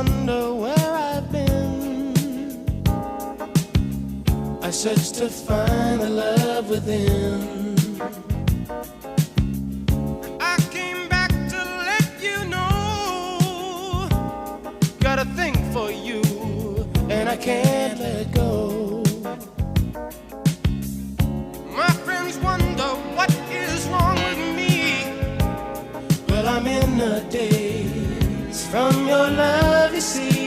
wonder where I've been. I search to find the love within. I came back to let you know, got a thing for you, and I can't let go. My friends wonder what is wrong with me. Well, I'm in a daze from your love, you see.